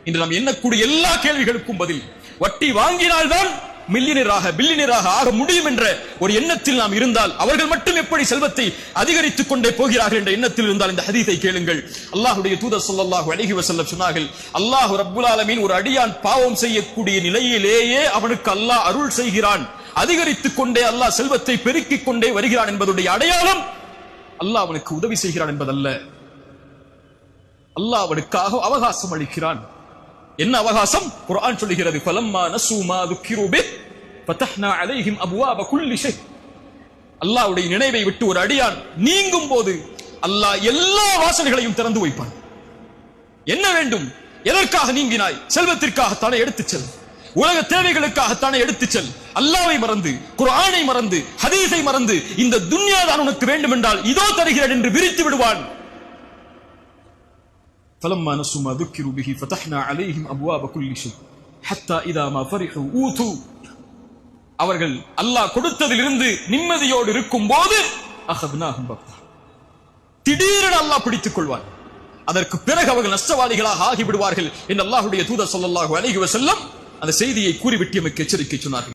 இன்று நாம் எண்ணக்கூடிய எல்லா கேள்விகளுக்கும் பதில் வட்டி வாங்கினால்தான் பில்லியனராக ஆக முடியும் என்ற ஒரு எண்ணத்தில் நாம் இருந்தால் அவர்கள் மட்டும் எப்படி செல்வத்தை அதிகரித்துக் கொண்டே போகிறார்கள் என்ற எண்ணத்தில் இருந்தால் இந்த ஹதீஸை கேளுங்கள். அல்லாஹ்வுடைய தூதர் ஸல்லல்லாஹு அலைஹி வஸல்லம் சொன்னார்கள், அல்லாஹ் ரப்புல் ஆலமீன் ஒரு அடியான் பாவம் செய்யக்கூடிய நிலையிலேயே அவனுக்கு அல்லாஹ் அருள் செய்கிறான், அதிகரித்துக் கொண்டே அல்லாஹ் செல்வத்தை பெருக்கிக் கொண்டே வருகிறான் என்பதுடைய அடையாளம் அல்லாஹ் அவனுக்கு உதவி செய்கிறான் என்பதல்ல, அல்லாஹ் அவனுக்காக அவகாசம் அளிக்கிறான். என்ன அவகாசம்? குர்ஆன் சொல்லுகிறது, ஃபலம்மா நஸூ மா ذுக்கிரு பிஹ் ஃபதஹ்னா அலைஹிம் அப்வாப குல்லி ஷை. அல்லாஹ்வுடைய நினைவை விட்டு ஒரு அடியான் நீங்கும் போது அல்லாஹ் எல்லா வாசல்களையும் திறந்து வைப்பான். என்ன வேண்டும்? எதற்காக நீங்கினாய்? செல்வத்திற்காக தானே எடுத்துச் செல், உலக தேவைகளுக்காக தானே எடுத்துச் செல். அல்லாஹ்வை மறந்து, குர்ஆனை மறந்து, ஹதீஸை மறந்து இந்த துன்யா தான் உனக்கு வேண்டும் என்றால் இதோ தருகிறேன் என்று விரித்து விடுவான். فلما نسوا ما ذكروا به فتحنا عليهم أبواب كل شيء حتى إذا ما فرحوا أوتوا. அவர்கள் அல்லாஹ் கொடுத்ததிலிருந்து நிம்மதியோடு இருக்கும் போது அகத்னாஹும் பக்தா, திடீரென அல்லாஹ் பிடித்துக் கொள்வான். அதற்கு பிறகு அவர்கள் நஷ்டவாளிகளாக ஆகிவிடுவார்கள் என்று அல்லாஹ்வுடைய தூதர் ஸல்லல்லாஹு அலைஹி வஸல்லம் அந்த செய்தியை கூறிவிட்டு எமக்கு எச்சரிக்கை சொன்னார்கள்.